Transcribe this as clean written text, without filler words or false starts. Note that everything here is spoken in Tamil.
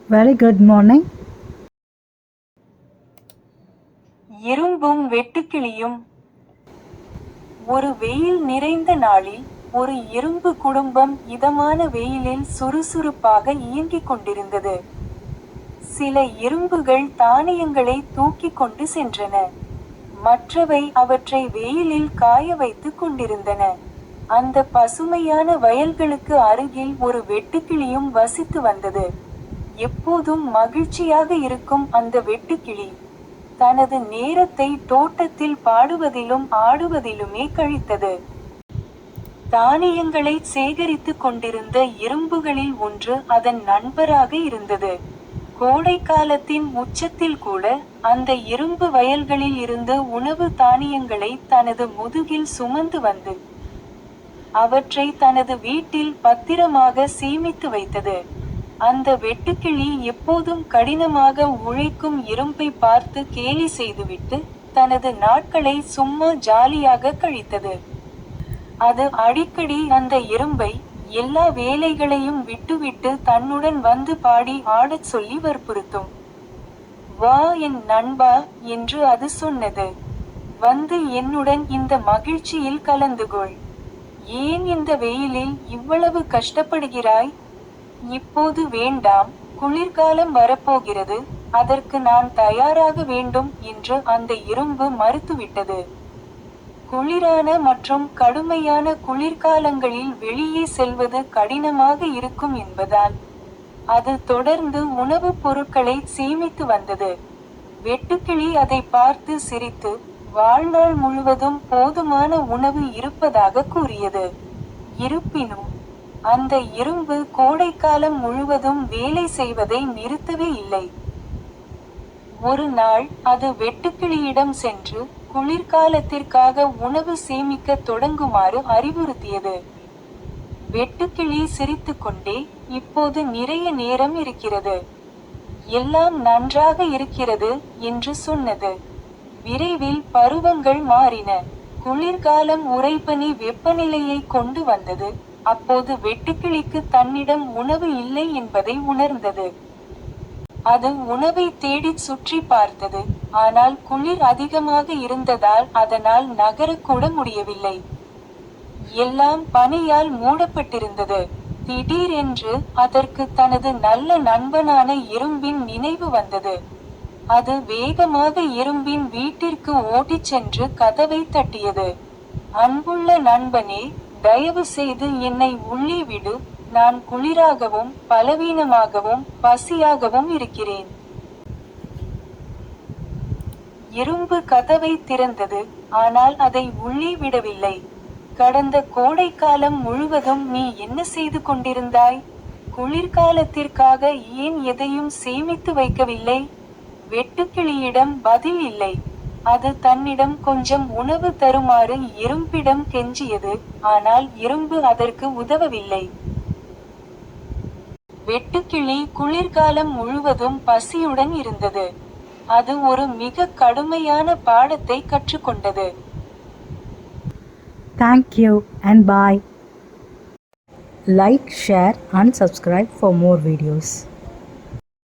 Very good morning. எறும்பும் வெட்டுக்கிளியும். ஒரு வெயில் நிறைந்த நாளில் ஒரு எறும்பு குடும்பம் இதமான வெயிலில் சுறுசுறுப்பாக இயங்கிக் கொண்டிருந்தது. சில எறும்புகள் தானியங்களை தூக்கிக் கொண்டு சென்றன. மற்றவை அவற்றை வெயிலில் காய வைத்துக் கொண்டிருந்தன. அந்த பசுமையான வயல்களுக்கு அருகில் ஒரு வெட்டுக்கிளியும் வசித்து வந்தது. எப்போதும் மகிழ்ச்சியாக இருக்கும் அந்த வெட்டுக்கிளி தனது நேரத்தை தோட்டத்தில் பாடுவதிலும் ஆடுவதிலுமே கழித்தது. தானியங்களை சேகரித்துக் கொண்டிருந்த எறும்புகளில் ஒன்று அதன் நண்பராக இருந்தது. கோடை காலத்தின் உச்சத்தில் கூட அந்த எறும்பு வயல்களில் இருந்து உணவு தானியங்களை தனது முதுகில் சுமந்து வந்து அவற்றை தனது வீட்டில் பத்திரமாக சேமித்து வைத்தது. அந்த வெட்டுக்கிளி எப்போதும் கடினமாக உழைக்கும் எறும்பை பார்த்து கேலி செய்துவிட்டு தனது நாட்களை சும்மா ஜாலியாக கழித்தது. அது அடிக்கடி அந்த எறும்பை எல்லா வேலைகளையும் விட்டுவிட்டு தன்னுடன் வந்து பாடி ஆடச் சொல்லி வற்புறுத்தும். வா என் நண்பா என்று அது சொன்னது. வந்து என்னுடன் இந்த மகிழ்ச்சியில் கலந்து கொள். ஏன் இந்த வெயிலில் இவ்வளவு கஷ்டப்படுகிறாய்? இப்போது வேண்டாம், குளிர்காலம் வரப்போகிறது, அதற்கு நான் தயாராக வேண்டும் என்று அந்த எறும்பு மறுத்துவிட்டது. குளிரான மற்றும் கடுமையான குளிர்காலங்களில் வெளியே செல்வது கடினமாக இருக்கும் என்பதால் அது தொடர்ந்து உணவுப் பொருட்களை சேமித்து வந்தது. வெட்டுக்கிளி அதை பார்த்து சிரித்து வாழ்நாள் முழுவதும் போதுமான உணவு இருப்பதாக கூறியது. இருப்பினும் அந்த எறும்பு கோடைக்காலம் முழுவதும் வேலை செய்வதை நிறுத்தவே இல்லை. ஒரு நாள் அது வெட்டுக்கிளியிடம் சென்று குளிர்காலத்திற்காக உணவு சேமிக்க தொடங்குமாறு அறிவுறுத்தியது. வெட்டுக்கிளி சிரித்துக்கொண்டே, இப்போது நிறைய நேரம் இருக்கிறது, எல்லாம் நன்றாக இருக்கிறது என்று சொன்னது. விரைவில் பருவங்கள் மாறின. குளிர்காலம் உறைபனி வெப்பநிலையை கொண்டு வந்தது. அப்போது வெட்டுக்கிளிக்கு தன்னிடம் உணவு இல்லை என்பதை உணர்ந்தது. அது உணவை தேடிச் சுற்றி பார்த்தது. ஆனால் குளிர் அதிகமாக இருந்ததால் அதனால் நகரக்கூட முடியவில்லை. எல்லாம் பனியால் மூடப்பட்டிருந்தது. திடீரென்று அதற்கு தனது நல்ல நண்பனான எறும்பின் நினைவு வந்தது. அது வேகமாக எறும்பின் வீட்டிற்கு ஓடிச் சென்று கதவை தட்டியது. அன்புள்ள நண்பனே, தயவு செய்து என்னை உள்ளே விடு, நான் குளிராகவும் பலவீனமாகவும் பசியாகவும் இருக்கிறேன். எறும்பு கதவை திறந்தது, ஆனால் அதை உள்ளே விடவில்லை. கடந்த கோடைக்காலம் முழுவதும் நீ என்ன செய்து கொண்டிருந்தாய்? குளிர்காலத்திற்காக ஏன் எதையும் சேமித்து வைக்கவில்லை? வெட்டுக்கிளியிடம் பதில் இல்லை. அது தன்னிடம் கொஞ்சம் உணவு தருமாறு எறும்பிடம் கெஞ்சியது, ஆனால் எறும்பு அதற்கு உதவவில்லை. வெட்டுக்கிளி குளிர்காலம் முழுவதும் பசியுடன் இருந்தது. அது ஒரு மிக கடுமையான பாடத்தை கற்றுக்கொண்டது. Thank you and bye. Like, share and subscribe for more videos.